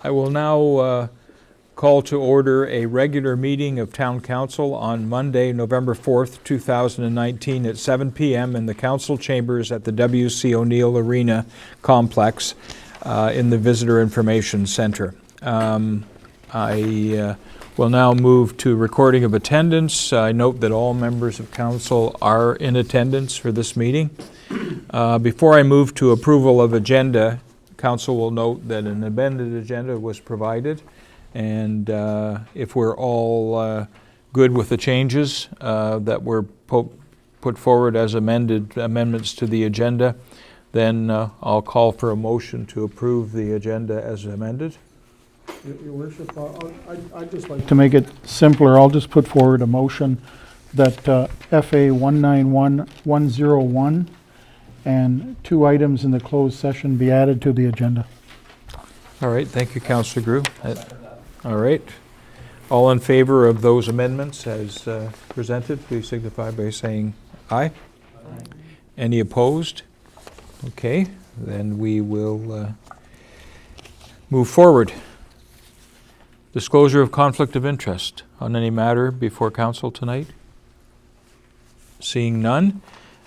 I will now call to order a regular meeting of Town Council on Monday, November 4th, 2019 at 7 p.m. in the Council Chambers at the W.C. O'Neill Arena Complex in the Visitor Information Center. I will now move to recording of attendance. I note that all members of Council are in attendance for this meeting. Before I move to approval of agenda, Council will note that an amended agenda was provided, and if we're all good with the changes that were put forward as amendments to the agenda, then I'll call for a motion to approve the agenda as amended. Your Worship, I'd just like to make it simpler. I'll just put forward a motion that FA 191101 and 2 items in the closed session be added to the agenda. All right, thank you, Councillor Grew. All right. All in favor of those amendments as presented, please signify by saying aye. Aye. Any opposed? Okay, then we will move forward. Disclosure of conflict of interest on any matter before Council tonight? Seeing none,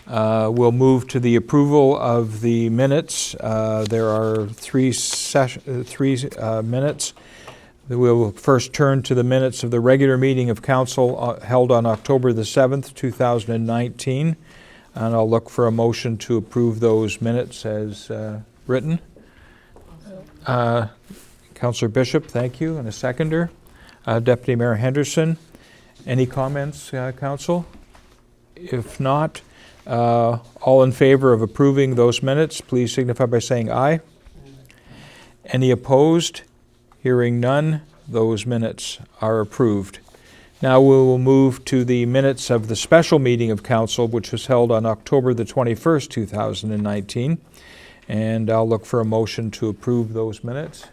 we'll move to the approval of the minutes. There are three minutes. We will first turn to the minutes of the regular meeting of Council held on October the 7th, 2019, and I'll look for a motion to approve those minutes as written. Councillor Bishop, thank you, and a seconder. Deputy Mayor Henderson, any comments, Council? If not, all in favor of approving those minutes, please signify by saying aye. Any opposed? Hearing none, those minutes are approved. Now we will move to the minutes of the special meeting of Council, which was held on October the 21st, 2019, and I'll look for a motion to approve those minutes.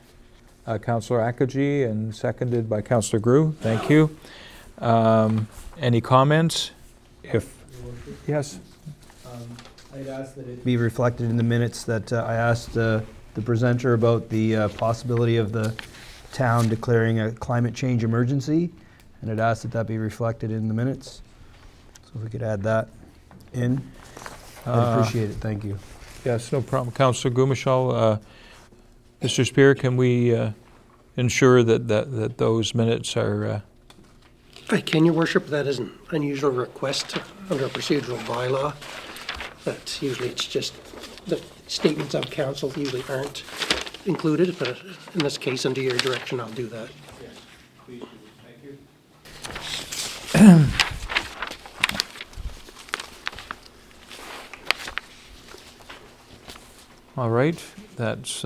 Councillor Akaji and seconded by Councillor Grew. Thank you. Any comments? Yes. I'd ask that it be reflected in the minutes that I asked the presenter about the possibility of the town declaring a climate change emergency, and I'd ask that that be reflected in the minutes. So if we could add that in, I'd appreciate it. Thank you. Yes, no problem. Councillor Gumashal, Mr. Spear, can we ensure that those minutes are... I can, Your Worship. That is an unusual request under a procedural bylaw. But usually it's just the statements of council usually aren't included, but in this case, under your direction, I'll do that. Yes, please. Thank you. All right, that's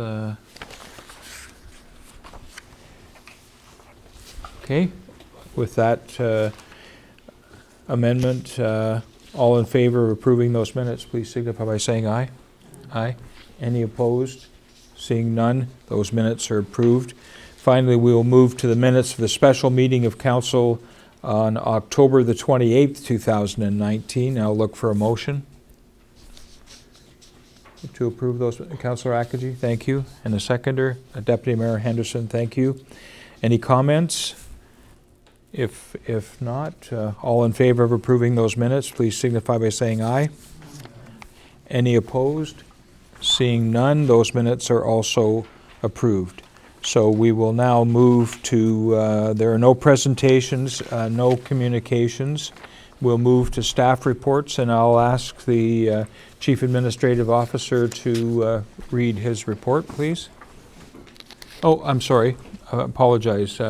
okay. With that amendment, all in favor of approving those minutes, please signify by saying aye. Aye. Any opposed? Seeing none, those minutes are approved. Finally, we will move to the minutes of the special meeting of Council on October the 28th, 2019. I'll look for a motion to approve those. Councillor Akaji, thank you. And a seconder, Deputy Mayor Henderson, thank you. Any comments? If not, all in favor of approving those minutes, please signify by saying aye. Any opposed? Seeing none, those minutes are also approved. So we will now move to, there are no presentations, no communications. We'll move to staff reports, and I'll ask the Chief Administrative Officer to read his report, please. Oh, I'm sorry. I apologize.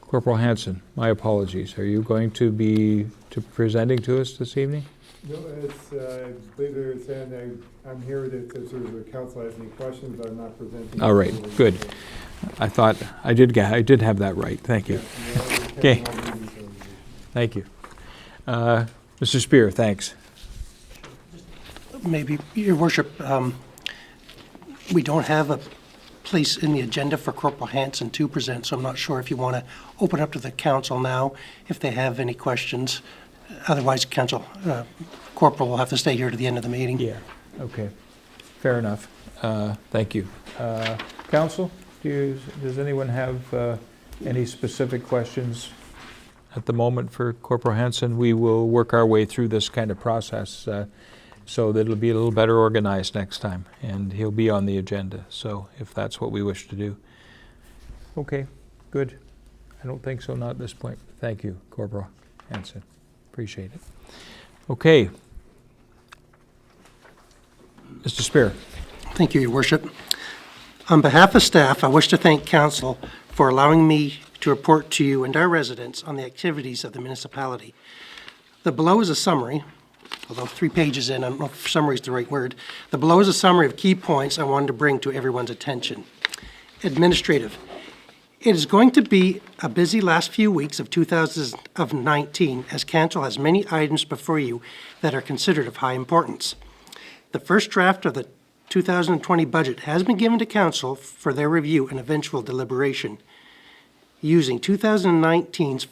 Corporal Hanson, my apologies. Are you going to be presenting to us this evening? No, it's, I believe they're saying I'm here if the council has any questions, but I'm not presenting. All right, good. I thought I did have that right. Thank you. Okay. Thank you. Mr. Spear, thanks. Maybe, Your Worship, we don't have a place in the agenda for Corporal Hanson to present, so I'm not sure if you want to open up to the council now if they have any questions. Otherwise, Corporal will have to stay here to the end of the meeting. Yeah, okay. Fair enough. Thank you. Council? Does anyone have any specific questions at the moment for Corporal Hanson? We will work our way through this kind of process so that it'll be a little better organized next time, and he'll be on the agenda, so if that's what we wish to do. Okay, good. I don't think so, not at this point. Thank you, Corporal Hanson. Appreciate it. Okay. Mr. Spear. Thank you, Your Worship. On behalf of staff, I wish to thank Council for allowing me to report to you and our residents on the activities of the municipality. The below is a summary, although 3 pages in, I don't know if summary is the right word. The below is a summary of key points I wanted to bring to everyone's attention. Administrative. It is going to be a busy last few weeks of 2019 as Council has many items before you that are considered of high importance. The first draft of the 2020 budget has been given to Council for their review and eventual deliberation. Using 2019's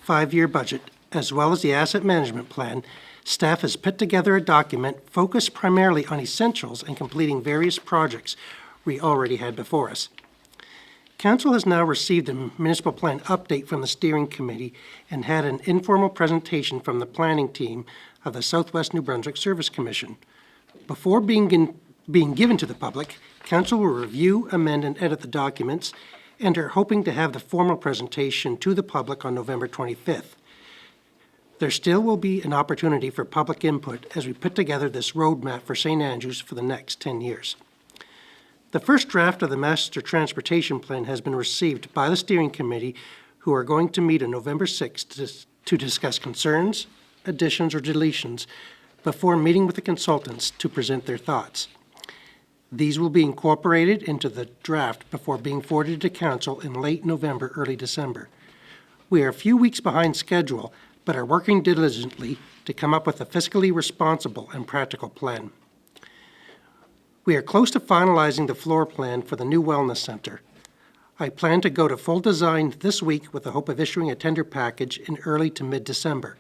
5-year budget as well as the asset management plan, staff has put together a document focused primarily on essentials and completing various projects we already had before us. Council has now received a municipal plan update from the steering committee and had an informal presentation from the planning team of the Southwest New Brunswick Service Commission. Before being given to the public, Council will review, amend, and edit the documents and are hoping to have the formal presentation to the public on November 25th. There still will be an opportunity for public input as we put together this roadmap for St. Andrews for the next 10 years. The first draft of the Master Transportation Plan has been received by the steering committee, who are going to meet on November 6th to discuss concerns, additions, or deletions before meeting with the consultants to present their thoughts. These will be incorporated into the draft before being forwarded to Council in late November, early December. We are a few weeks behind schedule, but are working diligently to come up with a fiscally responsible and practical plan. We are close to finalizing the floor plan for the new wellness center. I plan to go to full design this week with the hope of issuing a tender package in early to mid-December.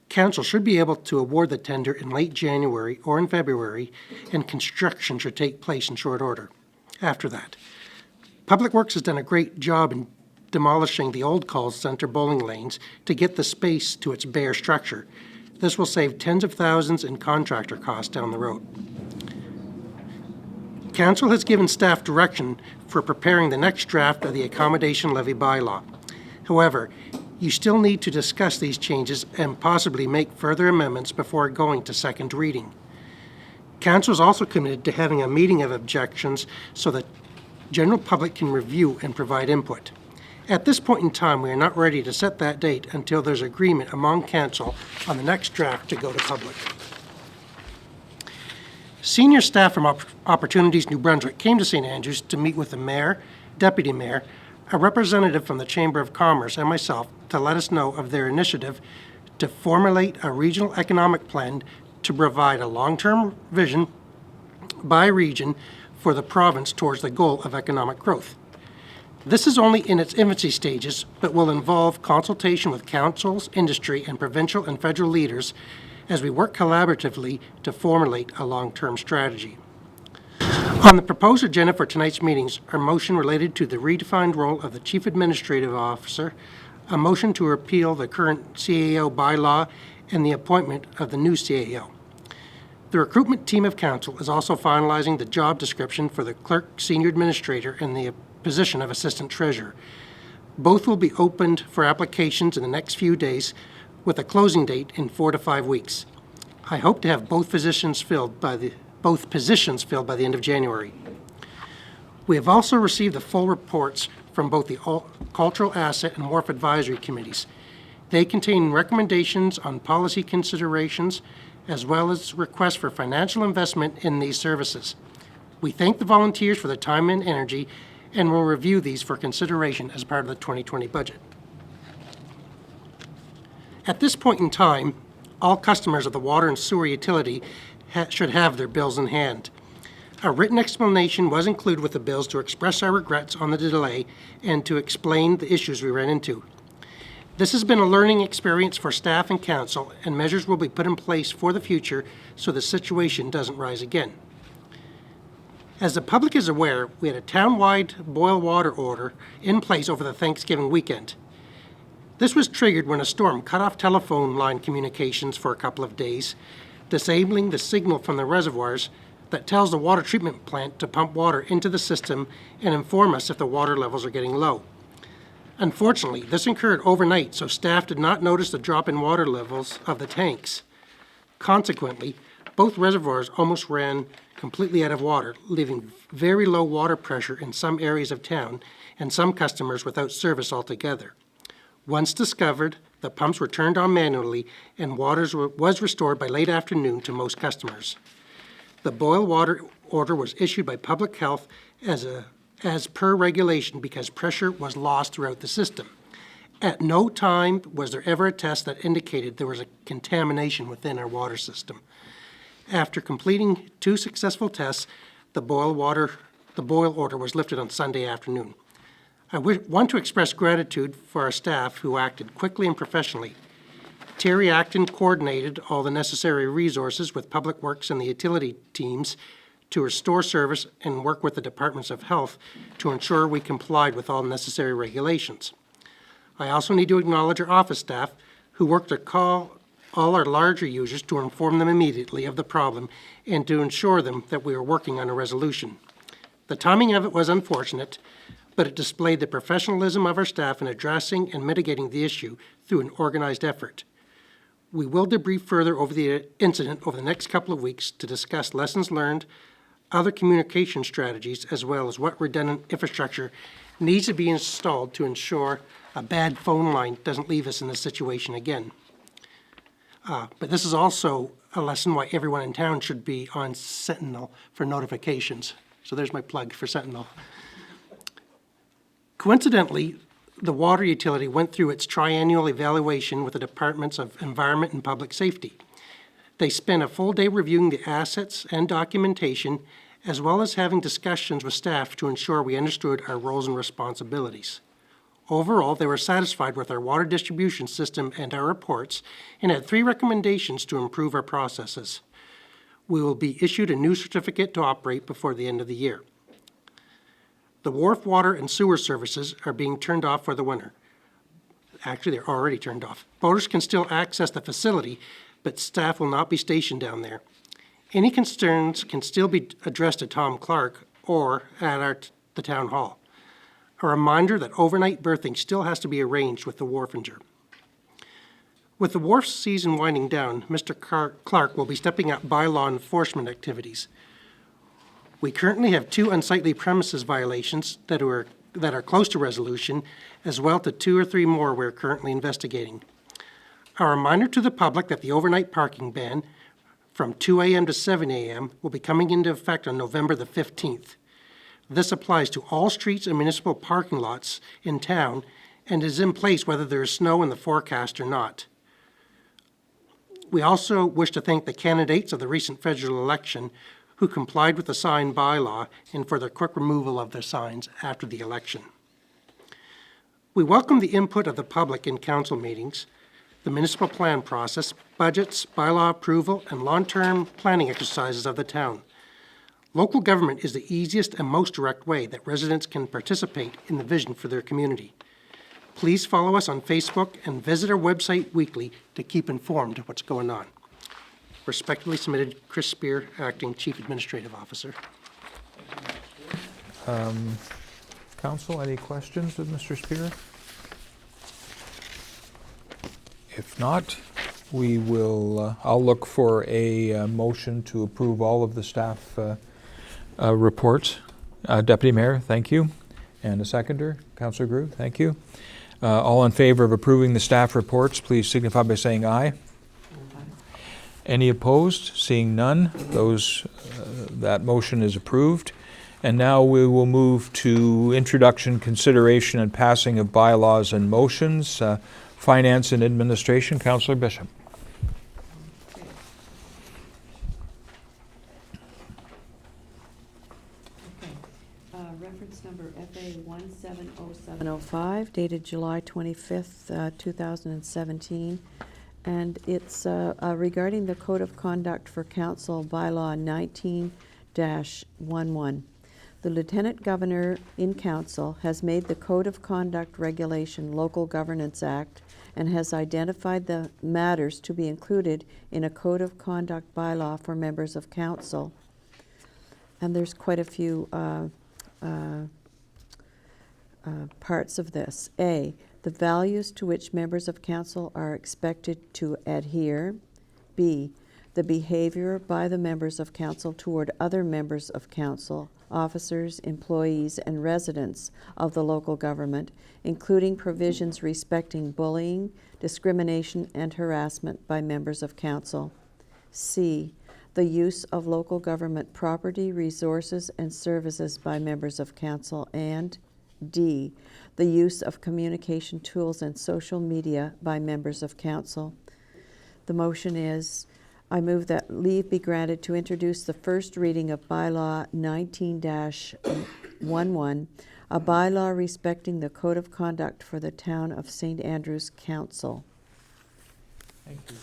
Council should be able to award the tender in late January or in February, and construction should take place in short order after that. Public Works has done a great job in demolishing the old call center bowling lanes to get the space to its bare structure. This will save tens of thousands in contractor costs down the road. Council has given staff direction for preparing the next draft of the accommodation levy bylaw. However, you still need to discuss these changes and possibly make further amendments before going to second reading. Council is also committed to having a meeting of objections so that general public can review and provide input. At this point in time, we are not ready to set that date until there's agreement among Council on the next draft to go to public. Senior staff from Opportunities New Brunswick came to St. Andrews to meet with the Mayor, Deputy Mayor, a representative from the Chamber of Commerce, and myself to let us know of their initiative to formulate a regional economic plan to provide a long-term vision by region for the province towards the goal of economic growth. This is only in its infancy stages, but will involve consultation with councils, industry, and provincial and federal leaders as we work collaboratively to formulate a long-term strategy. On the proposed agenda for tonight's meetings are motion related to the redefined role of the Chief Administrative Officer, a motion to repeal the current CAO bylaw, and the appointment of the new CAO. The recruitment team of Council is also finalizing the job description for the Clerk, Senior Administrator, and the position of Assistant Treasurer. Both will be opened for applications in the next few days, with a closing date in 4 to 5 weeks. I hope to have both positions filled by the end of January. We have also received the full reports from both the Cultural Asset and Wharf Advisory Committees. They contain recommendations on policy considerations as well as requests for financial investment in these services. We thank the volunteers for their time and energy and will review these for consideration as part of the 2020 budget. At this point in time, all customers of the water and sewer utility should have their bills in hand. A written explanation was included with the bills to express our regrets on the delay and to explain the issues we ran into. This has been a learning experience for staff and council, and measures will be put in place for the future so the situation doesn't rise again. As the public is aware, we had a town-wide boil water order in place over the Thanksgiving weekend. This was triggered when a storm cut off telephone line communications for a couple of days, disabling the signal from the reservoirs that tells the water treatment plant to pump water into the system and inform us if the water levels are getting low. Unfortunately, this occurred overnight, so staff did not notice the drop in water levels of the tanks. Consequently, both reservoirs almost ran completely out of water, leaving very low water pressure in some areas of town and some customers without service altogether. Once discovered, the pumps were turned on manually and water was restored by late afternoon to most customers. The boil water order was issued by Public Health as per regulation because pressure was lost throughout the system. At no time was there ever a test that indicated there was a contamination within our water system. After completing 2 successful tests, the boil order was lifted on Sunday afternoon. I want to express gratitude for our staff who acted quickly and professionally. Terry Acton coordinated all the necessary resources with Public Works and the utility teams to restore service and work with the Departments of Health to ensure we complied with all necessary regulations. I also need to acknowledge our office staff who worked to call all our larger users to inform them immediately of the problem and to ensure them that we were working on a resolution. The timing of it was unfortunate, but it displayed the professionalism of our staff in addressing and mitigating the issue through an organized effort. We will debrief further over the incident over the next couple of weeks to discuss lessons learned, other communication strategies, as well as what redundant infrastructure needs to be installed to ensure a bad phone line doesn't leave us in this situation again. But this is also a lesson why everyone in town should be on Sentinel for notifications. So there's my plug for Sentinel. Coincidentally, the water utility went through its triennial evaluation with the Departments of Environment and Public Safety. They spent a full day reviewing the assets and documentation, as well as having discussions with staff to ensure we understood our roles and responsibilities. Overall, they were satisfied with our water distribution system and our reports, and had 3 recommendations to improve our processes. We will be issued a new certificate to operate before the end of the year. The wharf water and sewer services are being turned off for the winter. Actually, they're already turned off. Boaters can still access the facility, but staff will not be stationed down there. Any concerns can still be addressed to Tom Clark or at the town hall. A reminder that overnight berthing still has to be arranged with the wharfinger. With the wharf season winding down, Mr. Clark will be stepping up bylaw enforcement activities. We currently have 2 unsightly premises violations that are close to resolution, as well to 2 or 3 more we're currently investigating. A reminder to the public that the overnight parking ban from 2 a.m. to 7 a.m. will be coming into effect on November the 15th. This applies to all streets and municipal parking lots in town and is in place whether there is snow in the forecast or not. We also wish to thank the candidates of the recent federal election who complied with the sign bylaw and for their quick removal of their signs after the election. We welcome the input of the public in council meetings, the municipal plan process, budgets, bylaw approval, and long-term planning exercises of the town. Local government is the easiest and most direct way that residents can participate in the vision for their community. Please follow us on Facebook and visit our website weekly to keep informed of what's going on. Respectfully submitted, Chris Spear, Acting Chief Administrative Officer. Council, any questions of Mr. Spear? If not, we will, I'll look for a motion to approve all of the staff reports. Deputy Mayor, thank you. And a seconder, Councillor Grew, thank you. All in favor of approving the staff reports, please signify by saying aye. Any opposed? Seeing none, that motion is approved. And now we will move to introduction, consideration, and passing of bylaws and motions. Finance and Administration, Councillor Bishop. Reference number FA 170705, dated July 25th, 2017. And it's regarding the Code of Conduct for Council Bylaw Nov.4.2019-11. The Lieutenant Governor in Council has made the Code of Conduct Regulation Local Governance Act and has identified the matters to be included in a Code of Conduct bylaw for members of Council. And there's quite a few parts of this. A, the values to which members of Council are expected to adhere. B, the behavior by the members of Council toward other members of Council, officers, employees, and residents of the local government, including provisions respecting bullying, discrimination, and harassment by members of Council. C, the use of local government property, resources, and services by members of Council. And D, the use of communication tools and social media by members of Council. The motion is, I move that leave be granted to introduce the first reading of Bylaw 19-11, a bylaw respecting the Code of Conduct for the Town of St. Andrews Council. Thank you.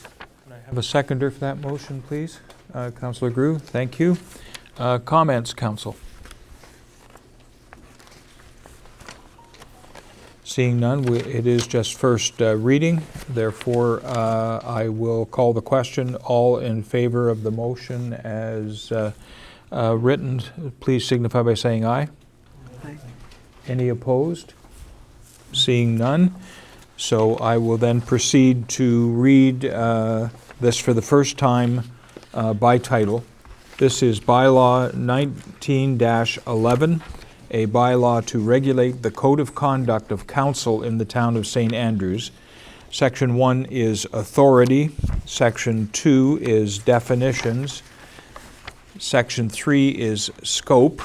Can I have a seconder for that motion, please? Councillor Grew, thank you. Comments, Council? Seeing none, it is just first reading. Therefore, I will call the question. All in favor of the motion as written, please signify by saying aye. Aye. Any opposed? Seeing none. So I will then proceed to read this for the first time by title. This is Bylaw 19-11. A bylaw to regulate the Code of Conduct of Council in the Town of St. Andrews. Section 1 is authority. Section 2 is definitions. Section 3 is scope.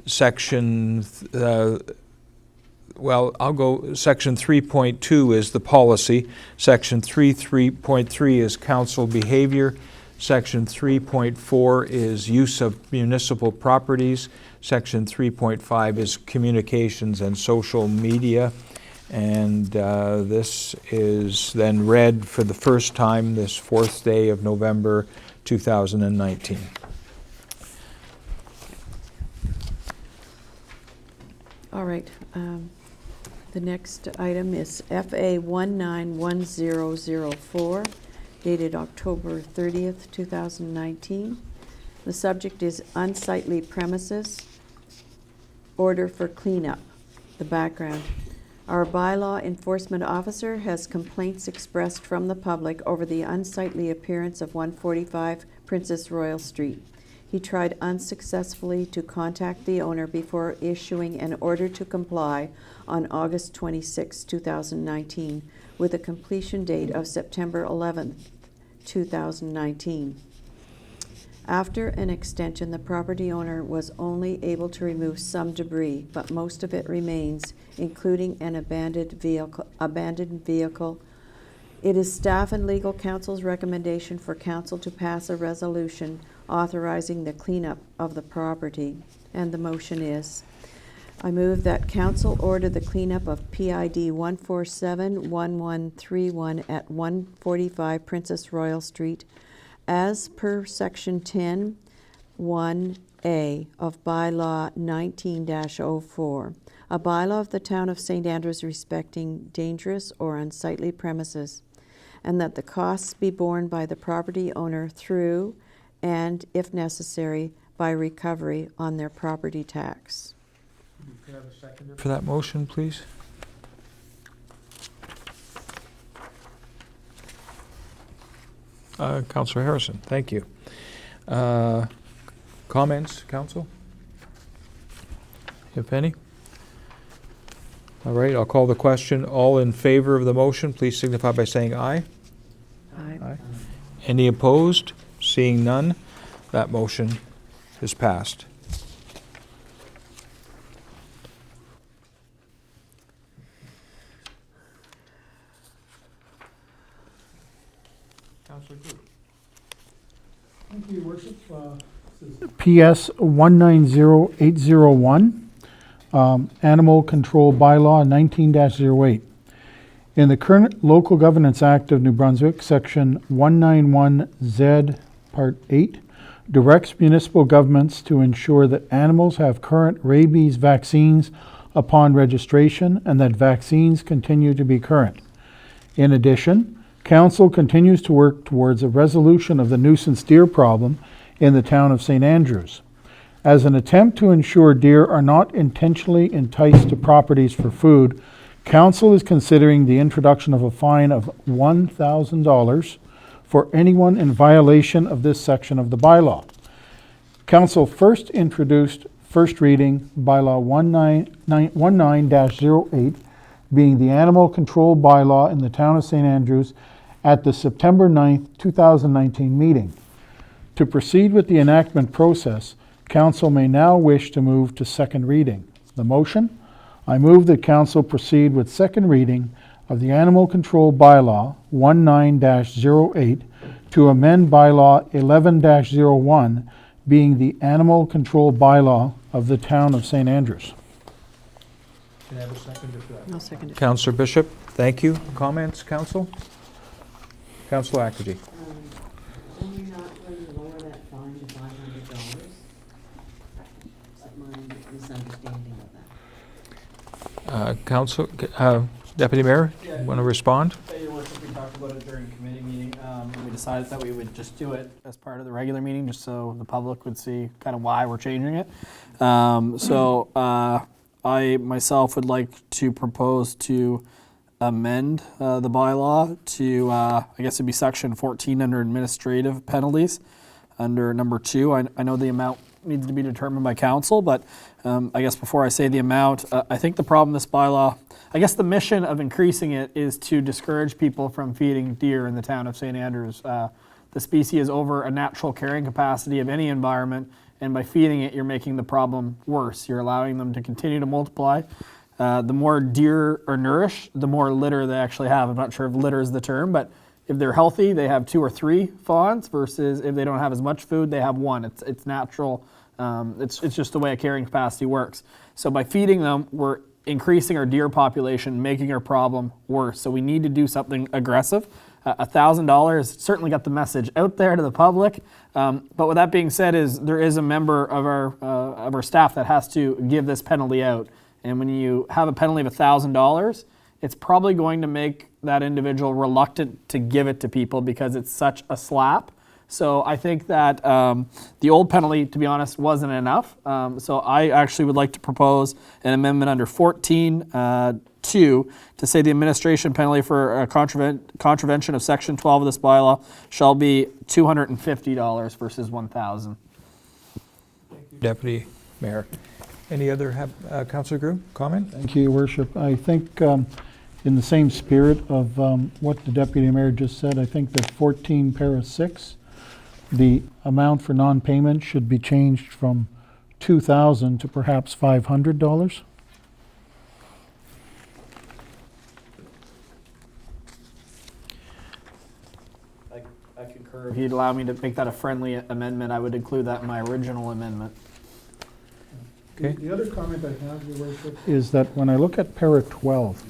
Section 3.2 is the policy. Section 3.3 is council behavior. Section 3.4 is use of municipal properties. Section 3.5 is communications and social media. And this is then read for the first time this 4th day of November 2019. All right. The next item is FA 191004, dated October 30th, 2019. The subject is unsightly premises, order for cleanup. The background. Our bylaw enforcement officer has complaints expressed from the public over the unsightly appearance of 145 Princess Royal Street. He tried unsuccessfully to contact the owner before issuing an order to comply on August 26, 2019, with a completion date of September 11, 2019. After an extension, the property owner was only able to remove some debris, but most of it remains, including an abandoned vehicle. It is staff and legal counsel's recommendation for council to pass a resolution authorizing the cleanup of the property. And the motion is, I move that council order the cleanup of PID 1471131 at 145 Princess Royal Street as per Section 10(1)(a) of Bylaw 19-04, a bylaw of the Town of St. Andrews respecting dangerous or unsightly premises, and that the costs be borne by the property owner through, and if necessary, by recovery on their property tax. Could I have a seconder for that motion, please? Councillor Harrison, thank you. Comments, Council? If any? All right, I'll call the question. All in favor of the motion, please signify by saying aye. Aye. Any opposed? Seeing none, that motion is passed. Councillor Group. Thank you, Your Worship. PS 190801, Animal Control Bylaw 19-08. In the current Local Governance Act of New Brunswick, Section 191Z, Part 8, directs municipal governments to ensure that animals have current rabies vaccines upon registration and that vaccines continue to be current. In addition, Council continues to work towards a resolution of the nuisance deer problem in the town of St. Andrews. As an attempt to ensure deer are not intentionally enticed to properties for food, Council is considering the introduction of a fine of $1,000 for anyone in violation of this section of the bylaw. Council first introduced first reading bylaw 19-08, being the animal control bylaw in the town of St. Andrews at the September 9th, 2019 meeting. To proceed with the enactment process, Council may now wish to move to second reading. The motion? I move that Council proceed with second reading of the Animal Control Bylaw 19-08 to amend Bylaw 11-01, being the Animal Control Bylaw of the town of St. Andrews. Can I have a seconder for that? I'll second it. Councillor Bishop, thank you. Comments, Council? Councillor Ackergy. And you're not going to lower that fine to $500? Is that my misunderstanding of that? Council, Deputy Mayor, Yeah. want to respond? Your worship, we talked about it during committee meeting. We decided that we would just do it as part of the regular meeting, just so the public would see kind of why we're changing it. I myself would like to propose to amend the bylaw to, I guess it'd be section 14 under administrative penalties, under number 2. I know the amount needs to be determined by council, but I guess before I say the amount, I think the problem with this bylaw, I guess the mission of increasing it is to discourage people from feeding deer in the town of St. Andrews. The species is over a natural carrying capacity of any environment, and by feeding it, you're making the problem worse. You're allowing them to continue to multiply. The more deer are nourished, the more litter they actually have. I'm not sure if litter is the term, but if they're healthy, they have 2 or 3 fawns, versus if they don't have as much food, they have 1. It's natural. It's just the way a carrying capacity works. So by feeding them, we're increasing our deer population, making our problem worse. So we need to do something aggressive. $1,000 certainly got the message out there to the public. But with that being said, there is a member of our staff that has to give this penalty out. And when you have a penalty of $1,000, it's probably going to make that individual reluctant to give it to people because it's such a slap. So I think that the old penalty, to be honest, wasn't enough. So I actually would like to propose an amendment under 14.2 to say the administration penalty for a contravention of section 12 of this bylaw shall be $250 versus $1,000. Deputy Mayor. Any other, Councillor Groom, comment? Thank you, Your Worship. I think in the same spirit of what the Deputy Mayor just said, I think that 14 para 6, the amount for non-payment should be changed from $2,000 to perhaps $500. I concur. If you'd allow me to make that a friendly amendment, I would include that in my original amendment. Okay. The other comment I have, Your Worship, is that when I look at para 12,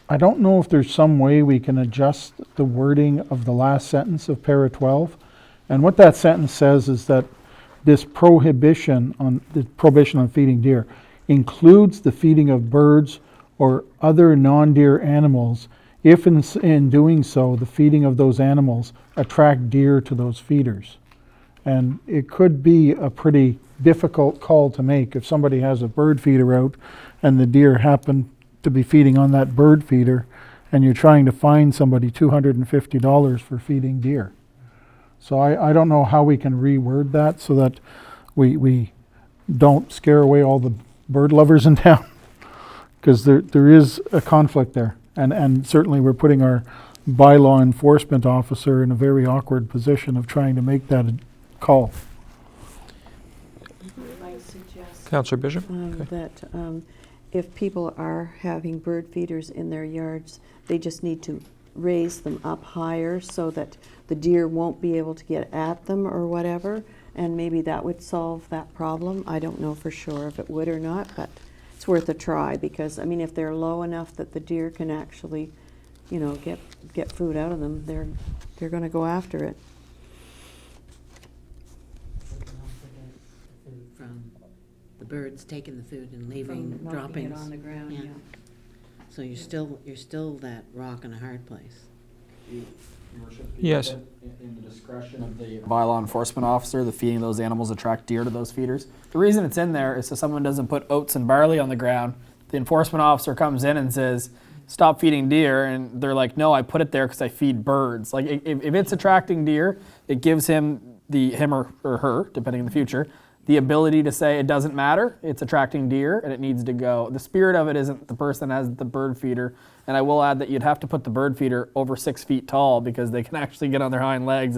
I don't know if there's some way we can adjust the wording of the last sentence of para 12. And what that sentence says is that this prohibition on feeding deer includes the feeding of birds or other non-deer animals if in doing so the feeding of those animals attract deer to those feeders. And it could be a pretty difficult call to make if somebody has a bird feeder out and the deer happen to be feeding on that bird feeder and you're trying to fine somebody $250 for feeding deer. So I don't know how we can reword that so that we don't scare away all the bird lovers in town, because there is a conflict there. And certainly we're putting our bylaw enforcement officer in a very awkward position of trying to make that call. I suggest Councillor Bishop? Okay. that if people are having bird feeders in their yards, they just need to raise them up higher so that the deer won't be able to get at them or whatever, and maybe that would solve that problem. I don't know for sure if it would or not, but it's worth a try, because I mean, if they're low enough that the deer can actually, you know, get food out of them, they're going to go after it. the birds taking the food and leaving From knocking it droppings. on the ground, Yeah. yeah. So you're still that rock in a hard place. Yes. In the discretion of the bylaw enforcement officer, the feeding of those animals attract deer to those feeders. The reason it's in there is so someone doesn't put oats and barley on the ground. The enforcement officer comes in and says, stop feeding deer, and they're like, no, I put it there because I feed birds. Like, if it's attracting deer, it gives him or her, depending in the future, the ability to say it doesn't matter, it's attracting deer and it needs to go. The spirit of it isn't the person that has the bird feeder. And I will add that you'd have to put the bird feeder over 6 feet tall because they can actually get on their hind legs.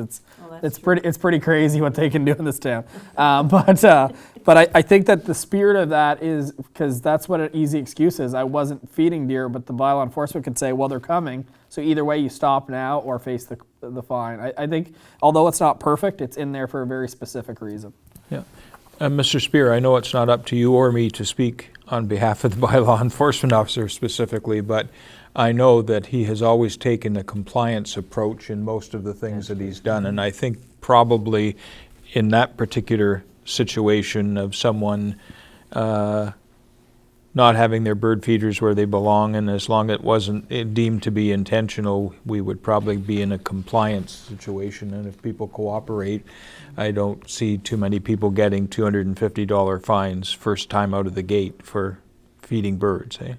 It's pretty crazy what they can do in this town. But I think that the spirit of that is, because that's what an easy excuse is. I wasn't feeding deer, but the bylaw enforcement could say, well, they're coming. So either way, you stop now or face the fine. I think, although it's not perfect, it's in there for a very specific reason. Yeah. Mr. Spear, I know it's not up to you or me to speak on behalf of the bylaw enforcement officer specifically, but I know that he has always taken a compliance approach in most of the things that he's done. And I think probably in that particular situation of someone not having their bird feeders where they belong, and as long as it wasn't deemed to be intentional, we would probably be in a compliance situation. And if people cooperate, I don't see too many people getting $250 fines first time out of the gate for feeding birds, eh?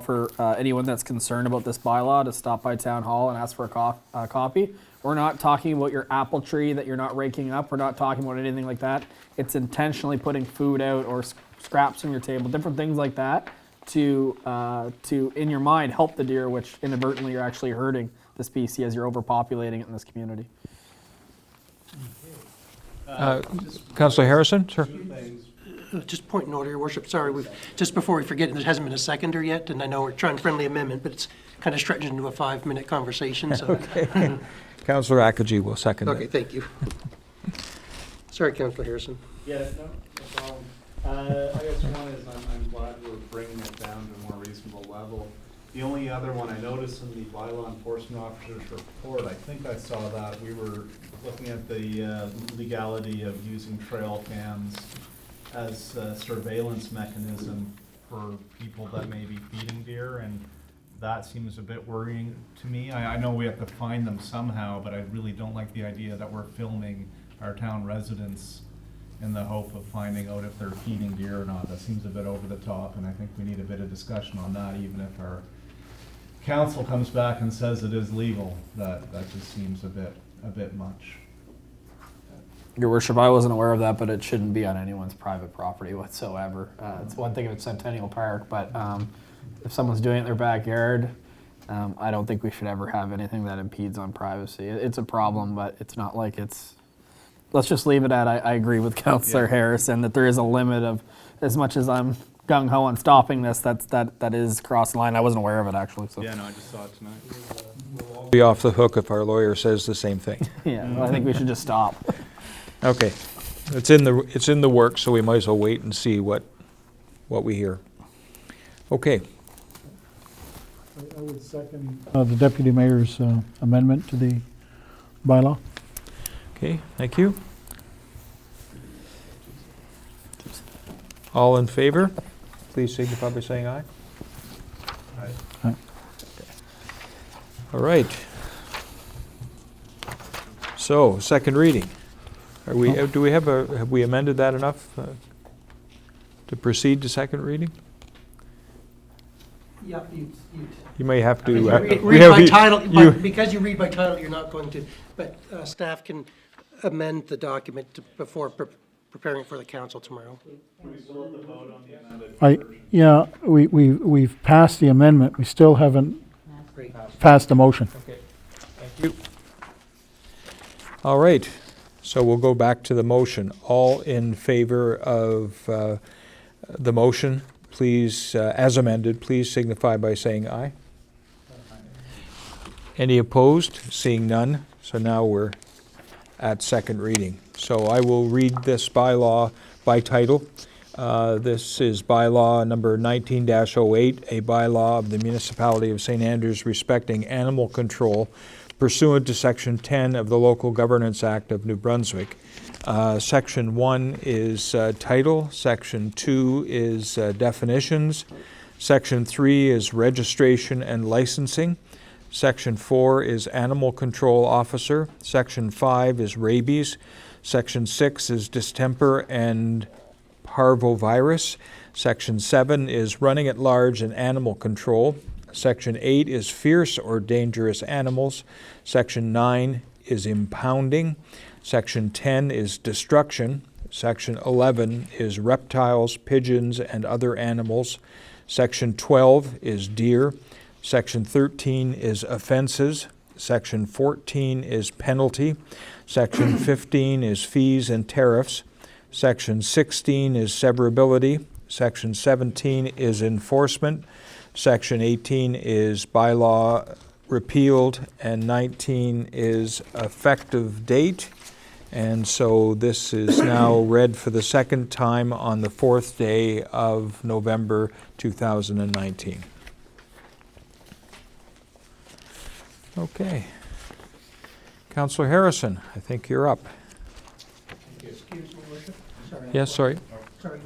For anyone that's concerned about this bylaw to stop by town hall and ask for a copy. We're not talking about your apple tree that you're not raking up. We're not talking about anything like that. It's intentionally putting food out or scraps on your table, different things like that to in your mind help the deer, which inadvertently you're actually hurting the species as you're overpopulating it in this community. Councillor Harrison, sir? Just point in order, Your Worship. Sorry, just before we forget, there hasn't been a seconder yet, and I know we're trying friendly amendment, but it's kind of stretching into a 5-minute conversation, so. Okay. Councillor Akaji will second Okay, it. thank you. Sorry, Councillor Harrison. Yeah, no problem. I guess one is I'm glad we're bringing it down to a more reasonable level. The only other one I noticed in the bylaw enforcement officer's report, I think I saw that, we were looking at the legality of using trail cams as a surveillance mechanism for people that may be feeding deer, and that seems a bit worrying to me. I know we have to find them somehow, but I really don't like the idea that we're filming our town residents in the hope of finding out if they're feeding deer or not. That seems a bit over the top, and I think we need a bit of discussion on that, even if our council comes back and says it is legal. That just seems a bit much. Your Worship, I wasn't aware of that, but it shouldn't be on anyone's private property whatsoever. It's one thing if it's Centennial Park, but if someone's doing it in their backyard, I don't think we should ever have anything that impedes on privacy. It's a problem, but it's not like it's... Let's just leave it at, I agree with Councillor Harrison that there is a limit of, as much as I'm gung-ho on stopping this, that is cross the line. I wasn't aware of it, actually. So. Yeah, no, I just saw it tonight. We'll be off the hook if our lawyer says the same thing. Yeah, well, I think we should just stop. Okay, it's in the works, so we might as well wait and see what we hear. Okay. I would second the Deputy Mayor's amendment to the bylaw. Okay, thank you. All in favor, please signify by saying aye. Aye. All right. So, second reading. Have we amended that enough to proceed to second reading? Yeah, You may have to. read by title, but because you read by title, you're not going to, but staff can amend the document before preparing for the council tomorrow. We've passed the amendment. We still haven't Great. passed the motion. Okay, thank you. All right, so we'll go back to the motion. All in favor of the motion, please, as amended, please signify by saying aye. Any opposed? Seeing none. So now we're at second reading. So I will read this bylaw by title. This is bylaw number 19-08, a bylaw of the municipality of St. Andrews respecting animal control, pursuant to Section 10 of the Local Governance Act of New Brunswick. Section 1 is title, Section 2 is definitions, Section 3 is registration and licensing, Section 4 is animal control officer, Section 5 is rabies, Section 6 is distemper and parvovirus, Section 7 is running at large and animal control, Section 8 is fierce or dangerous animals, Section 9 is impounding, Section 10 is destruction, Section 11 is reptiles, pigeons, and other animals, Section 12 is deer, Section 13 is offenses, Section 14 is penalty, Section 15 is fees and tariffs, Section 16 is severability, Section 17 is enforcement, Section 18 is bylaw repealed, and 19 is effective date. And so this is now read for the second time on the 4th day of November 2019. Okay. Councillor Harrison, I think you're up. Excuse me, Worship. Sorry. Yes, sorry. Sorry,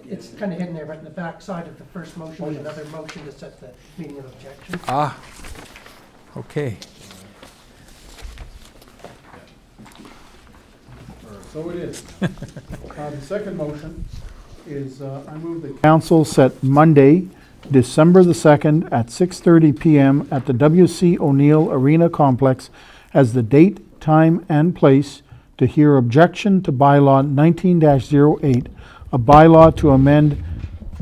it's kind of hidden there, but in the back side of the first motion, there's another motion to set the meeting of objection. Ah, okay. So it is. The second motion is, I move the council set Monday, December the 2nd at 6:30 p.m. at the W.C. O'Neill Arena Complex as the date, time, and place to hear objection to bylaw 19-08, a bylaw to amend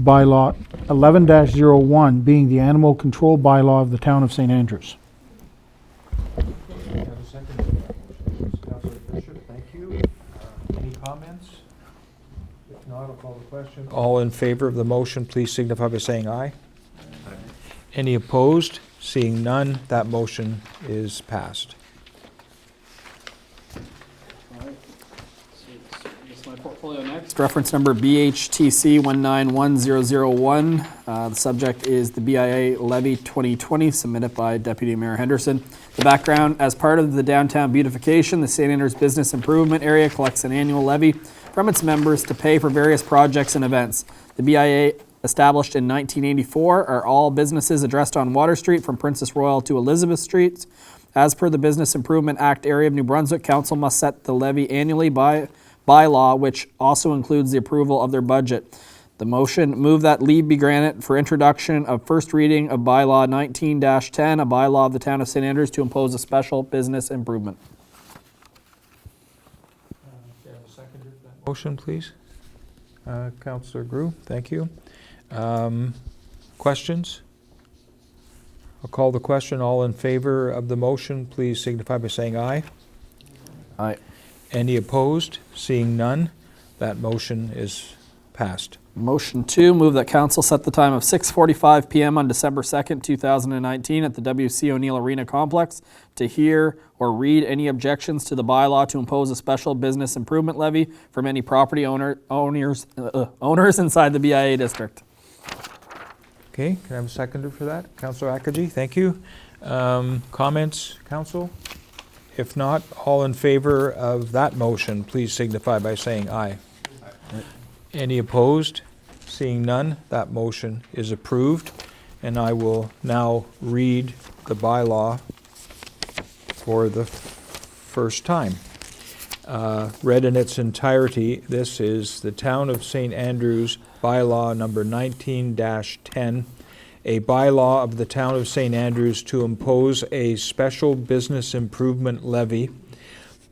bylaw 11-01, being the animal control bylaw of the town of St. Andrews. Have a second. Councillor Fisher, thank you. Any comments? If not, I'll call the question. All in favor of the motion, please signify by saying aye. Aye. Any opposed? Seeing none, that motion is passed. My portfolio next. Reference number BHTC 191001. The subject is the BIA Levy 2020 submitted by Deputy Mayor Henderson. The background: as part of the downtown beautification, the St. Andrews Business Improvement Area collects an annual levy from its members to pay for various projects and events. The BIA, established in 1984, are all businesses addressed on Water Street from Princess Royal to Elizabeth Street. As per the Business Improvement Act area of New Brunswick, council must set the levy annually by law, which also includes the approval of their budget. The motion: move that leave be granted for introduction of first reading of bylaw 19-10, a bylaw of the town of St. Andrews to impose a special business improvement. Motion, please. Councillor Grew, thank you. Questions? I'll call the question. All in favor of the motion, please signify by saying aye. Aye. Any opposed? Seeing none, that motion is passed. Motion 2, move that council set the time of 6:45 p.m. on December 2nd, 2019 at the W.C. O'Neill Arena Complex to hear or read any objections to the bylaw to impose a special business improvement levy from any property owners inside the BIA district. Okay, can I have a seconder for that? Councillor Akaji, thank you. Comments, council? If not, all in favor of that motion, please signify by saying aye. Aye. Any opposed? Seeing none, that motion is approved. And I will now read the bylaw for the first time. Read in its entirety, this is the Town of St. Andrews bylaw number 19-10, a bylaw of the Town of St. Andrews to impose a special business improvement levy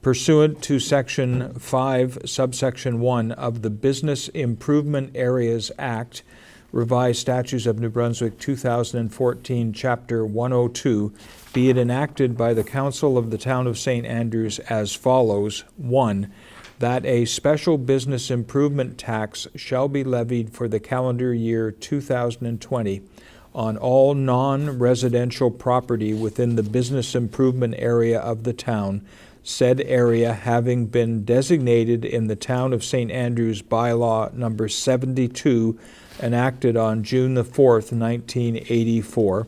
pursuant to Section 5, subsection 1 of the Business Improvement Areas Act, Revised Statutes of New Brunswick 2014, Chapter 102, be it enacted by the Council of the Town of St. Andrews as follows. 1. That a special business improvement tax shall be levied for the calendar year 2020 on all non-residential property within the business improvement area of the town, said area having been designated in the Town of St. Andrews bylaw number 72, enacted on June the 4th, 1984.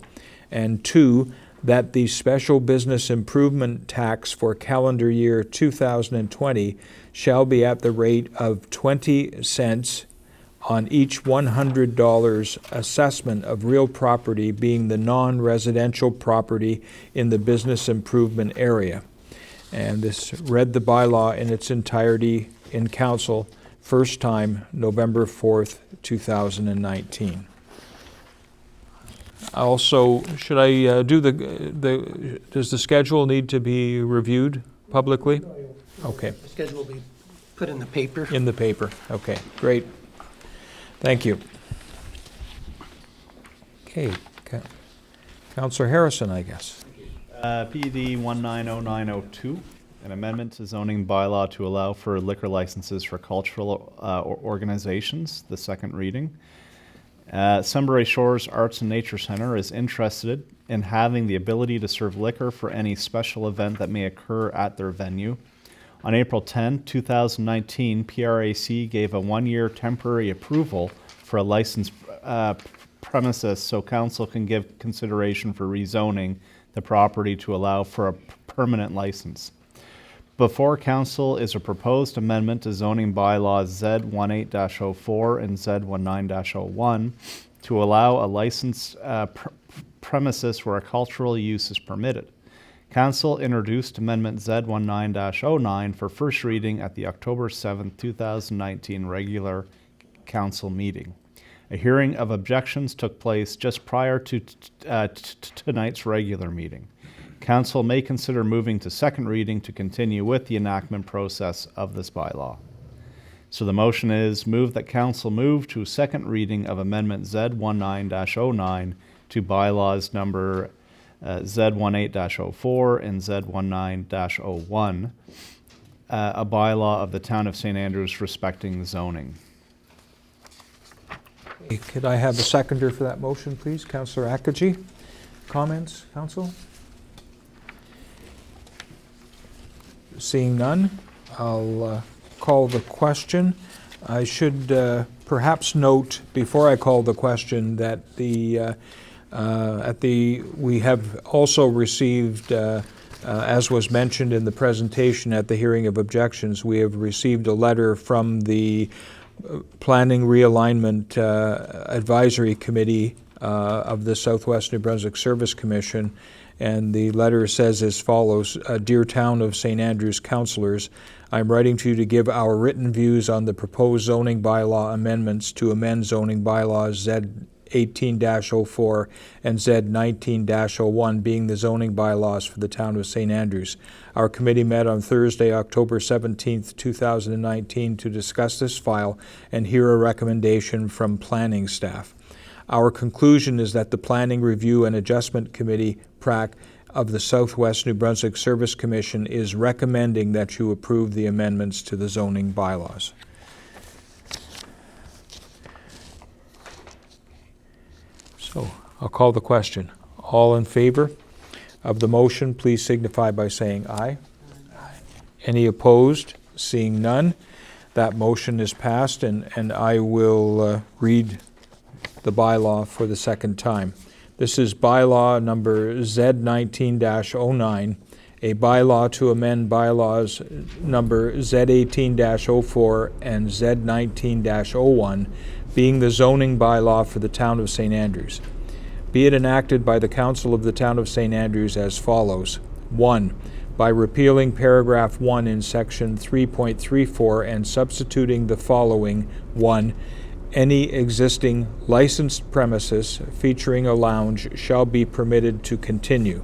And 2, that the special business improvement tax for calendar year 2020 shall be at the rate of 20 cents on each $100 assessment of real property being the non-residential property in the business improvement area. And this read the bylaw in its entirety in council, first time November 4th, 2019. Also, should I do does the schedule need to be reviewed publicly? Okay. The schedule will be put in the paper. In the paper, okay, great. Thank you. Okay, Councillor Harrison, I guess. PED 190902, an amendment to zoning bylaw to allow for liquor licenses for cultural organizations, the second reading. Sunbury Shores Arts and Nature Center is interested in having the ability to serve liquor for any special event that may occur at their venue. On April 10, 2019, PRAC gave a one-year temporary approval for a licensed premises so council can give consideration for rezoning the property to allow for a permanent license. Before council is a proposed amendment to zoning bylaws Z18-04 and Z19-01 to allow a licensed premises where a cultural use is permitted. Council introduced Amendment Z19-09 for first reading at the October 7, 2019 regular council meeting. A hearing of objections took place just prior to tonight's regular meeting. Council may consider moving to second reading to continue with the enactment process of this bylaw. So the motion is move that council move to second reading of Amendment Z19-09 to bylaws number Z18-04 and Z19-01, a bylaw of the Town of St. Andrews respecting zoning. Could I have a seconder for that motion, please? Councillor Akaji. Comments, council? Seeing none, I'll call the question. I should perhaps note before I call the question that we have also received, as was mentioned in the presentation at the hearing of objections, we have received a letter from the Planning Realignment Advisory Committee of the Southwest New Brunswick Service Commission, and the letter says as follows: Dear Town of St. Andrews Councillors, I'm writing to you to give our written views on the proposed zoning bylaw amendments to amend zoning bylaws Z18-04 and Z19-01 being the zoning bylaws for the Town of St. Andrews. Our committee met on Thursday, October 17th, 2019 to discuss this file and hear a recommendation from planning staff. Our conclusion is that the Planning Review and Adjustment Committee, PRAC, of the Southwest New Brunswick Service Commission is recommending that you approve the amendments to the zoning bylaws. So I'll call the question. All in favor of the motion, please signify by saying aye. Aye. Any opposed? Seeing none, that motion is passed, and I will read the bylaw for the second time. This is bylaw number Z19-09, a bylaw to amend bylaws number Z18-04 and Z19-01, being the zoning bylaw for the Town of St. Andrews. Be it enacted by the Council of the Town of St. Andrews as follows. 1. By repealing paragraph 1 in section 3.34 and substituting the following. 1. Any existing licensed premises featuring a lounge shall be permitted to continue.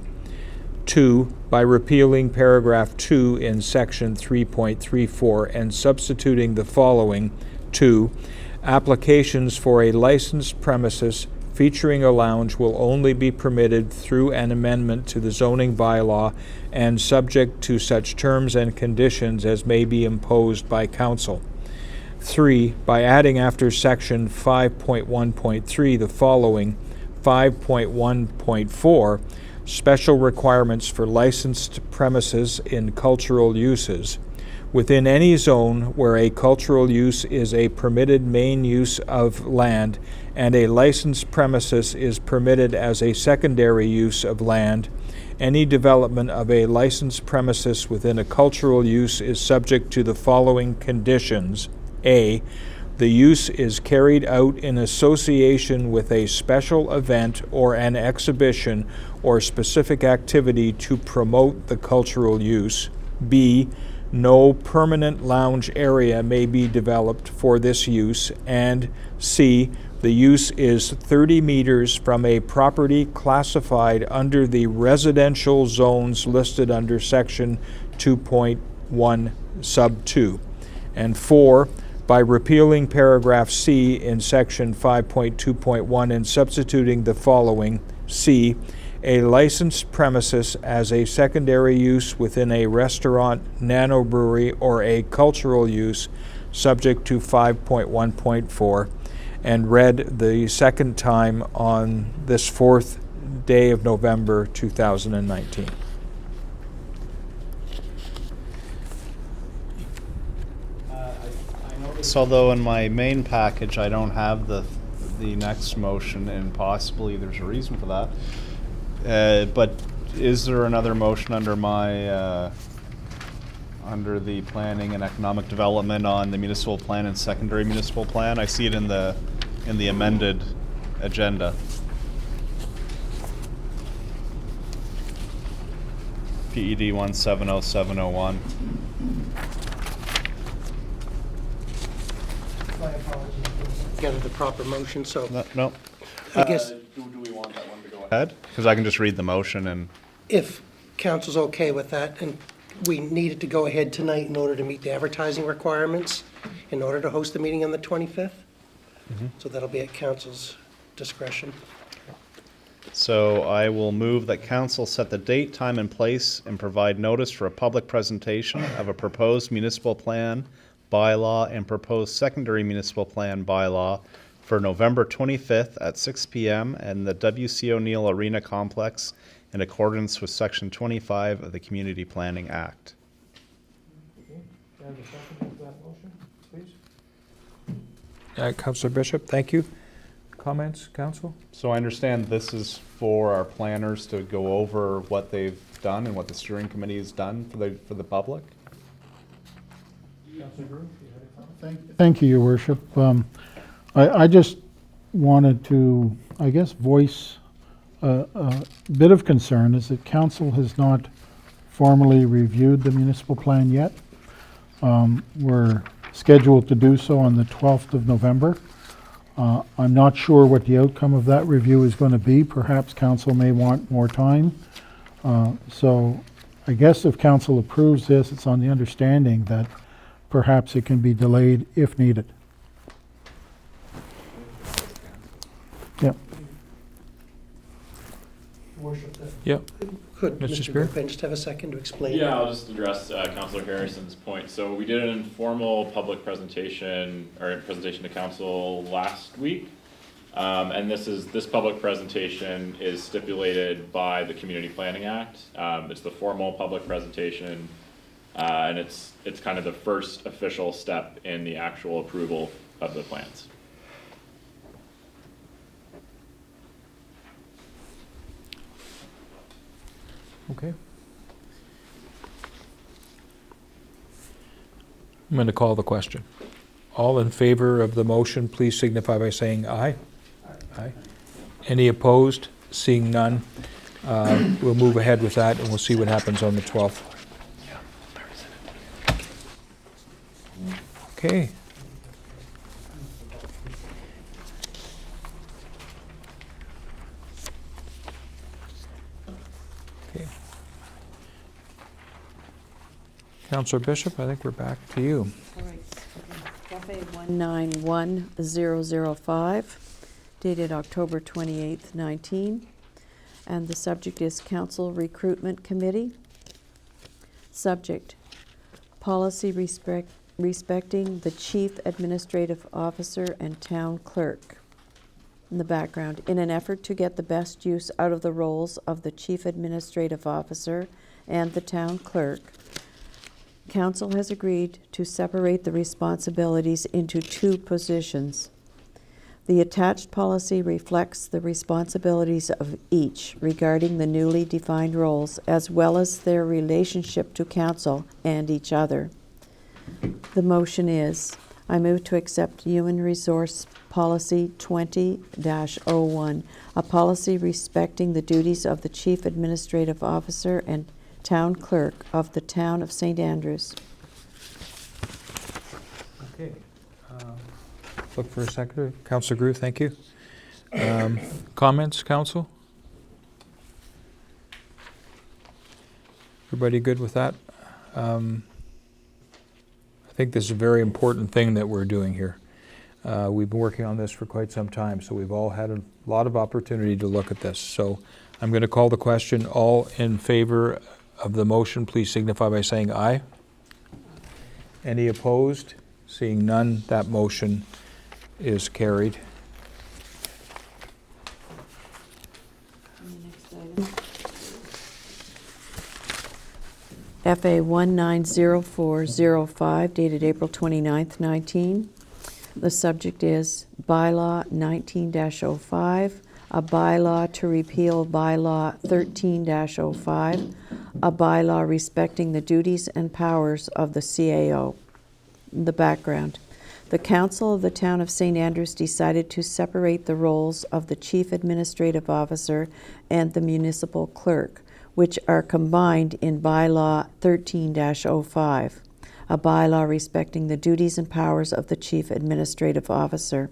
2. By repealing paragraph 2 in section 3.34 and substituting the following. 2. Applications for a licensed premises featuring a lounge will only be permitted through an amendment to the zoning bylaw and subject to such terms and conditions as may be imposed by council. 3. By adding after section 5.1.3 the following. 5.1.4 Special requirements for licensed premises in cultural uses. Within any zone where a cultural use is a permitted main use of land, and a licensed premises is permitted as a secondary use of land, any development of a licensed premises within a cultural use is subject to the following conditions. A, the use is carried out in association with a special event or an exhibition or specific activity to promote the cultural use. B, no permanent lounge area may be developed for this use. And C, the use is 30 meters from a property classified under the residential zones listed under section 2.1 sub 2. And 4, by repealing paragraph C in section 5.2.1 and substituting the following. C, a licensed premises as a secondary use within a restaurant, nanobrewery, or a cultural use subject to 5.1.4, and read the second time on this 4th day of November 2019. Although in my main package I don't have the next motion, and possibly there's a reason for that. But is there another motion under my under the planning and economic development on the municipal plan and secondary municipal plan? I see it in the amended agenda. PED 170701. My apologies. Get the proper motion, so No. I guess Do we want that one to go ahead? Because I can just read the motion and. if council's okay with that, and we needed to go ahead tonight in order to meet the advertising requirements, in order to host the meeting on the 25th. So that'll be at council's discretion. So I will move that council set the date, time, and place and provide notice for a public presentation of a proposed municipal plan, bylaw, and proposed secondary municipal plan bylaw for November 25th at 6 p.m. in the W.C. O'Neill Arena Complex in accordance with Section 25 of the Community Planning Act. Councillor Bishop, thank you. Comments, council? So I understand this is for our planners to go over what they've done and what the steering committee has done for the public? Thank you, Your Worship. I just wanted to, I guess, voice a bit of concern is that council has not formally reviewed the municipal plan yet. We're scheduled to do so on the 12th of November. I'm not sure what the outcome of that review is going to be. Perhaps council may want more time. So I guess if council approves this, it's on the understanding that perhaps it can be delayed if needed. Yeah. Worship, Yep. could Mr. Mr. Spear? Griffin just have a second to explain? Yeah, I'll just address Councillor Harrison's point. So we did an informal public presentation, or presentation to council last week. And this public presentation is stipulated by the Community Planning Act. It's the formal public presentation, and it's kind of the first official step in the actual approval of the plans. Okay. I'm going to call the question. All in favor of the motion, please signify by saying aye. Aye. Any opposed? Seeing none, we'll move ahead with that and we'll see what happens on the 12th. Okay. Okay. Councillor Bishop, I think we're back to you. All right. Cafe 191005, dated October 28th, 19. And the subject is Council Recruitment Committee. Subject, policy respecting the Chief Administrative Officer and Town Clerk. In the background, in an effort to get the best use out of the roles of the Chief Administrative Officer and the Town Clerk, Council has agreed to separate the responsibilities into two positions. The attached policy reflects the responsibilities of each regarding the newly defined roles, as well as their relationship to council and each other. The motion is, I move to accept Human Resource Policy 20-01, a policy respecting the duties of the Chief Administrative Officer and Town Clerk of the Town of St. Andrews. Okay. Look for a seconder. Councillor Groove, thank you. Comments, council? Everybody good with that? I think this is a very important thing that we're doing here. We've been working on this for quite some time, so we've all had a lot of opportunity to look at this. So I'm going to call the question. All in favor of the motion, please signify by saying aye. Any opposed? Seeing none, that motion is carried. FA 190405, dated April 29th, 19. The subject is Bylaw 19-05, a bylaw to repeal Bylaw 13-05, a bylaw respecting the duties and powers of the CAO. The background. The Council of the Town of St. Andrews decided to separate the roles of the Chief Administrative Officer and the Municipal Clerk, which are combined in Bylaw 13-05, a bylaw respecting the duties and powers of the Chief Administrative Officer.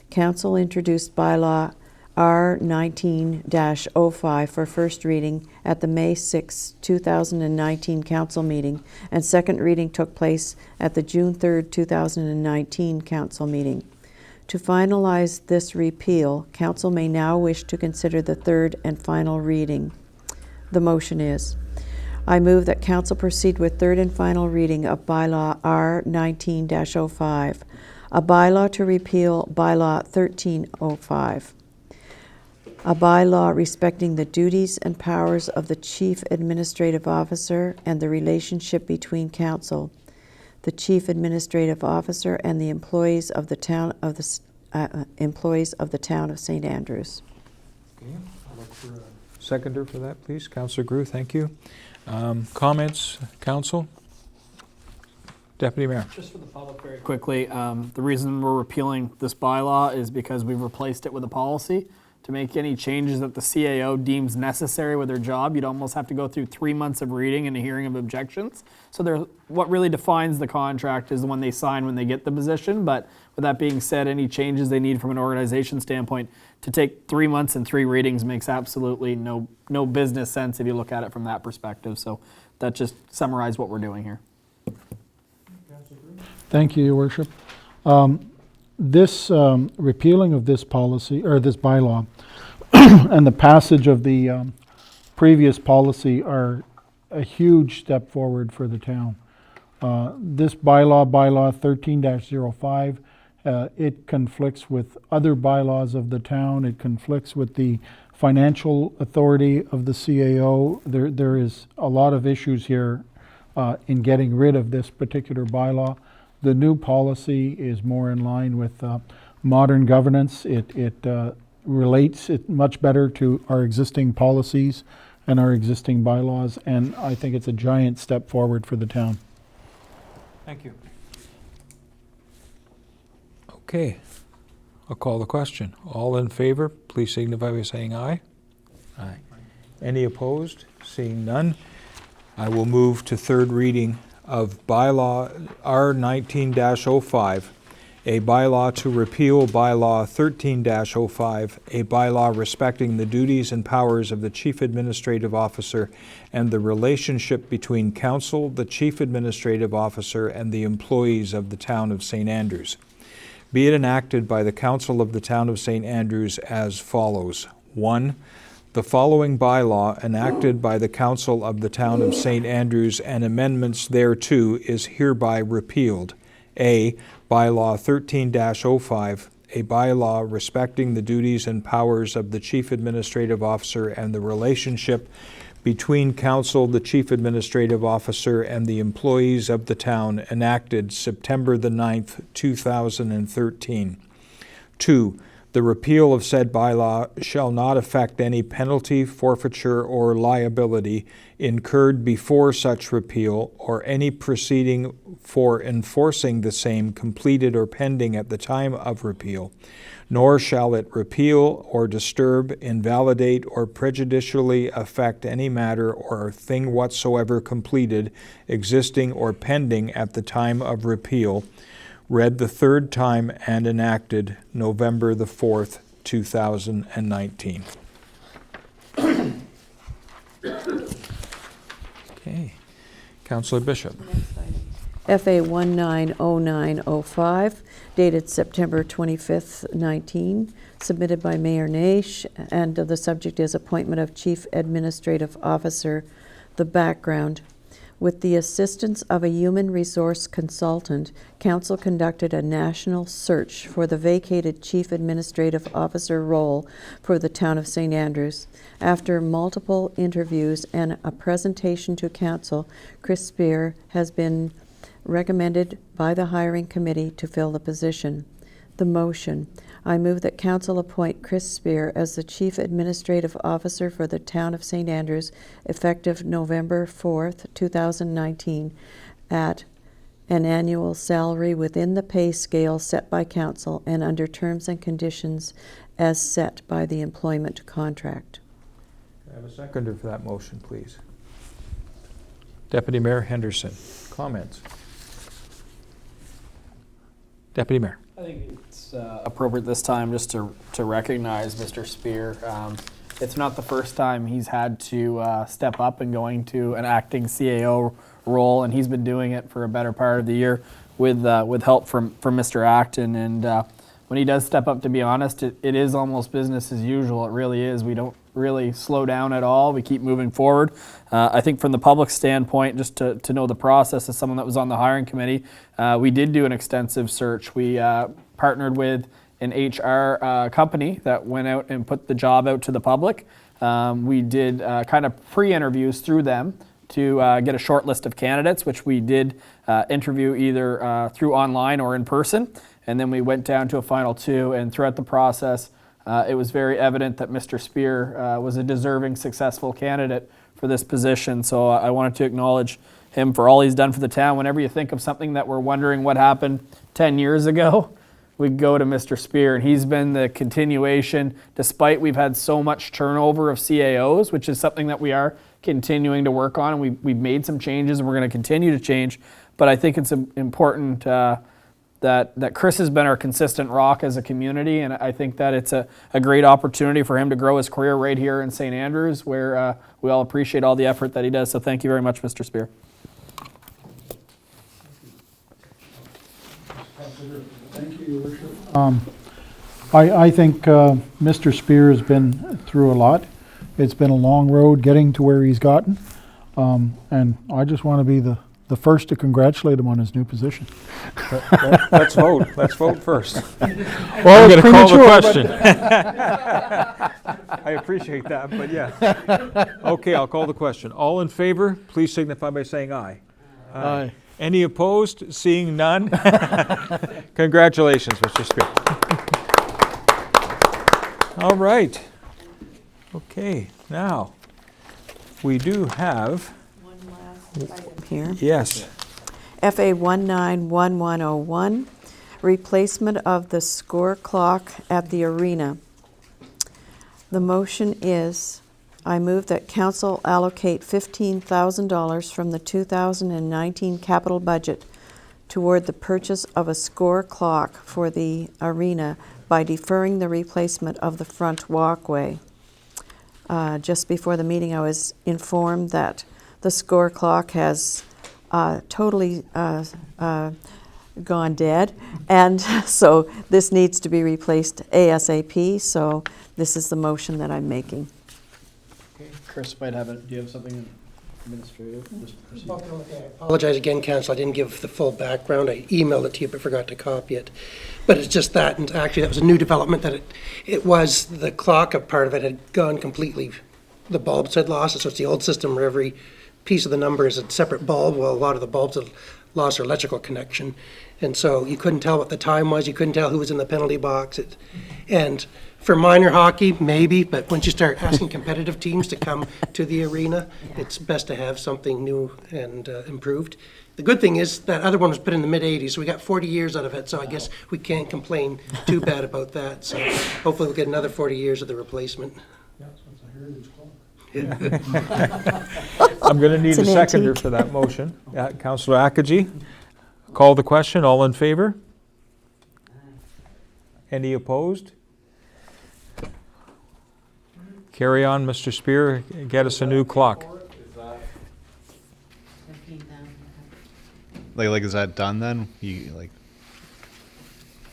Council introduced Bylaw R19-05 for first reading at the May 6, 2019 Council meeting, and second reading took place at the June 3, 2019 Council meeting. To finalize this repeal, Council may now wish to consider the third and final reading. The motion is, I move that Council proceed with third and final reading of Bylaw R19-05, a bylaw to repeal Bylaw 13-05, a bylaw respecting the duties and powers of the Chief Administrative Officer and the relationship between Council, the Chief Administrative Officer, and the employees of the town of St. Andrews. Okay, I'll look for a seconder for that, please. Councillor Groove, thank you. Comments, council? Deputy Mayor. Just for the public very quickly, the reason we're repealing this bylaw is because we've replaced it with a policy. To make any changes that the CAO deems necessary with their job, you'd almost have to go through 3 months of reading and a hearing of objections. So what really defines the contract is the one they sign when they get the position. But with that being said, any changes they need from an organization standpoint, to take 3 months and 3 readings makes absolutely no business sense if you look at it from that perspective. So that just summarizes what we're doing here. Thank you, Your Worship. This repealing of this policy, or this bylaw, and the passage of the previous policy are a huge step forward for the town. This bylaw 13-05, it conflicts with other bylaws of the town. It conflicts with the financial authority of the CAO. There is a lot of issues here in getting rid of this particular bylaw. The new policy is more in line with modern governance. It relates it much better to our existing policies and our existing bylaws, and I think it's a giant step forward for the town. Thank you. Okay, I'll call the question. All in favor, please signify by saying aye. Aye. Any opposed? Seeing none, I will move to third reading of Bylaw R19-05, a bylaw to repeal Bylaw 13-05, a bylaw respecting the duties and powers of the Chief Administrative Officer and the relationship between Council, the Chief Administrative Officer, and the employees of the Town of St. Andrews. Be it enacted by the Council of the Town of St. Andrews as follows. 1. The following bylaw enacted by the Council of the Town of St. Andrews and amendments thereto is hereby repealed. A. Bylaw 13-05, a bylaw respecting the duties and powers of the Chief Administrative Officer and the relationship between Council, the Chief Administrative Officer, and the employees of the town, enacted September the 9th, 2013. 2. The repeal of said bylaw shall not affect any penalty, forfeiture, or liability incurred before such repeal, or any proceeding for enforcing the same completed or pending at the time of repeal, nor shall it repeal or disturb, invalidate, or prejudicially affect any matter or thing whatsoever completed, existing, or pending at the time of repeal, read the third time and enacted November the 4th, 2019. Okay. Councillor Bishop. FA 190905, dated September 25th, 19, submitted by Mayor Naish, and the subject is appointment of Chief Administrative Officer. The background: with the assistance of a human resource consultant, Council conducted a national search for the vacated Chief Administrative Officer role for the town of St. Andrews. After multiple interviews and a presentation to Council, Chris Spear has been recommended by the hiring committee to fill the position. The motion: I move that Council appoint Chris Spear as the Chief Administrative Officer for the town of St. Andrews, effective November 4th, 2019, at an annual salary within the pay scale set by Council and under terms and conditions as set by the employment contract. Can I have a seconder for that motion, please? Deputy Mayor Henderson. Comments? Deputy Mayor. I think it's appropriate this time just to recognize Mr. Spear. It's not the first time he's had to step up and going to an acting CAO role, and he's been doing it for a better part of the year with help from Mr. Acton. And when he does step up, to be honest, it is almost business as usual. It really is. We don't really slow down at all. We keep moving forward. I think from the public standpoint, just to know the process as someone that was on the hiring committee, we did do an extensive search. We partnered with an HR company that went out and put the job out to the public. We did kind of pre-interviews through them to get a short list of candidates, which we did interview either through online or in person. And then we went down to a final 2, and throughout the process, it was very evident that Mr. Spear was a deserving, successful candidate for this position. So I wanted to acknowledge him for all he's done for the town. Whenever you think of something that we're wondering what happened 10 years ago, we go to Mr. Spear, and he's been the continuation, despite we've had so much turnover of CAOs, which is something that we are continuing to work on, and we've made some changes, and we're going to continue to change. But I think it's important that Chris has been our consistent rock as a community, and I think that it's a great opportunity for him to grow his career right here in St. Andrews, where we all appreciate all the effort that he does. So thank you very much, Mr. Spear. Thank you, Your Worship. I think Mr. Spear has been through a lot. It's been a long road getting to where he's gotten, and I just want to be the first to congratulate him on his new position. Let's vote. Let's vote first. Well, I'm going to call the premature, question. I appreciate that, but yeah. Okay, I'll call the question. All in favor, please signify by saying aye. Aye. Any opposed? Seeing none? Congratulations, Mr. Spear. All right. Okay, now, we do have... One last item here. Yes. FA 191101, replacement of the score clock at the arena. The motion is, I move that Council allocate $15,000 from the 2019 capital budget toward the purchase of a score clock for the arena by deferring the replacement of the front walkway. Just before the meeting, I was informed that the score clock has totally gone dead, and so this needs to be replaced ASAP, so this is the motion that I'm making. Okay. Chris might have it. Do you have something administrative? Just proceed. I apologize again, Council. I didn't give the full background. I emailed it to you but forgot to copy it. But it's just that, and actually that was a new development, that it was the clock, a part of it had gone completely, the bulbs had lost it, so it's the old system where every piece of the number is a separate bulb. Well, a lot of the bulbs had lost their electrical connection. And so you couldn't tell what the time was, you couldn't tell who was in the penalty box. And for minor hockey, maybe, but once you start asking competitive teams to come to the arena, it's best to have something new and improved. The good thing is that other one was put in the mid-'80s, so we got 40 years out of it, so I guess we can't complain too bad about that. So hopefully we'll get another 40 years of the replacement. I'm going to need It's a an seconder antique. for that motion. Councillor Akaji, call the question. All in favor? Any opposed? Carry on, Mr. Spear. Get us a new clock. 15,000. Like, is that done then? You,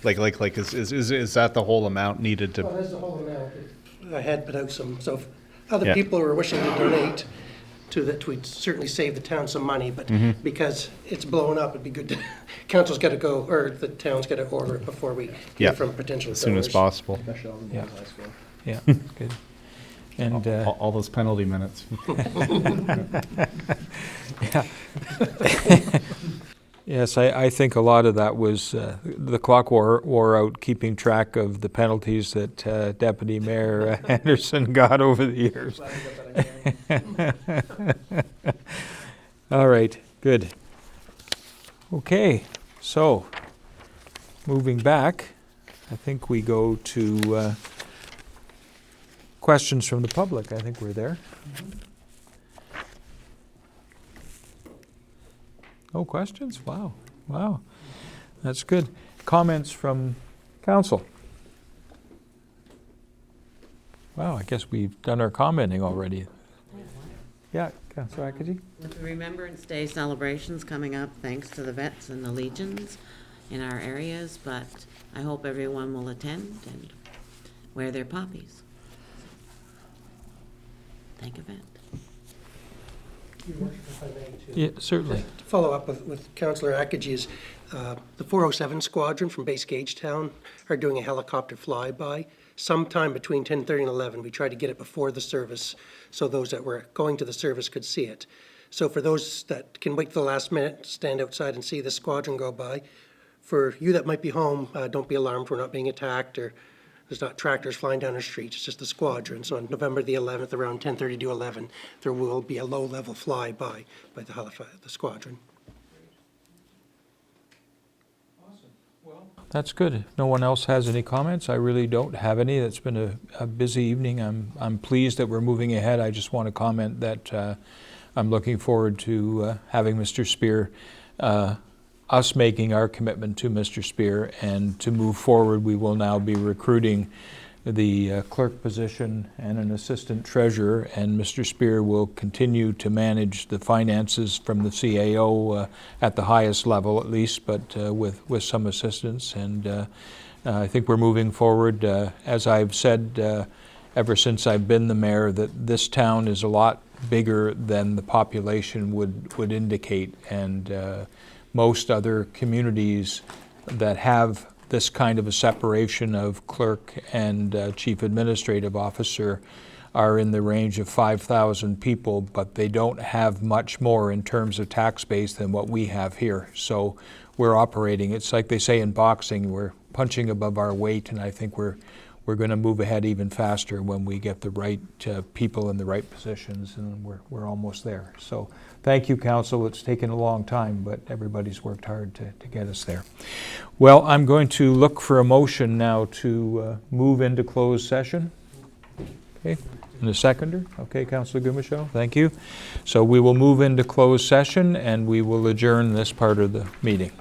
is that the whole amount needed to? Well, that's the whole amount. I had put out some, so if other Yeah. people were wishing to donate to that, we'd certainly save the town some money, but because it's blown up, it'd be good to, council's got to go, or the town's got to order it before we Yeah, hear from potential As soon as donors. possible. Yeah. Yeah, good. And All those penalty minutes. yes, I think a lot of that was the clock wore out keeping track of the penalties that Deputy Mayor Henderson got over the years. All right, good. Okay, so moving back, I think we go to questions from the public. I think we're there. Oh, questions? Wow. Wow. That's good. Comments from council? Wow, I guess we've done our commenting already. Yeah, Councillor Akaji? With the Remembrance Day celebrations coming up, thanks to the vets and the legions in our areas, but I hope everyone will attend and wear their poppies. Thank event. Your Worship, if I may, too. Yeah, certainly. To follow up with Councillor Akaji's, the 407 Squadron from Base Gagetown are doing a helicopter flyby sometime between 10:30 and 11. We tried to get it before the service so those that were going to the service could see it. So for those that can wait till the last minute, stand outside and see the squadron go by. For you that might be home, don't be alarmed. We're not being attacked, or there's not tractors flying down the street. It's just the squadron. So on November the 11th, around 10:30 to 11, there will be a low-level flyby by the squadron. That's good. If no one else has any comments, I really don't have any. It's been a busy evening. I'm pleased that we're moving ahead. I just want to comment that I'm looking forward to having Mr. Spear, us making our commitment to Mr. Spear, and to move forward. We will now be recruiting the clerk position and an assistant treasurer, and Mr. Spear will continue to manage the finances from the CAO at the highest level at least, but with some assistance. And I think we're moving forward. As I've said ever since I've been the mayor, that this town is a lot bigger than the population would indicate, and most other communities that have this kind of a separation of clerk and chief administrative officer are in the range of 5,000 people, but they don't have much more in terms of tax base than what we have here. So we're operating, it's like they say in boxing, we're punching above our weight, and I think we're going to move ahead even faster when we get the right people in the right positions, and we're almost there. So thank you, Council. It's taken a long time, but everybody's worked hard to get us there. Well, I'm going to look for a motion now to move into closed session. Okay, and a seconder? Okay, Councillor Gumichaud, thank you. So we will move into closed session, and we will adjourn this part of the meeting.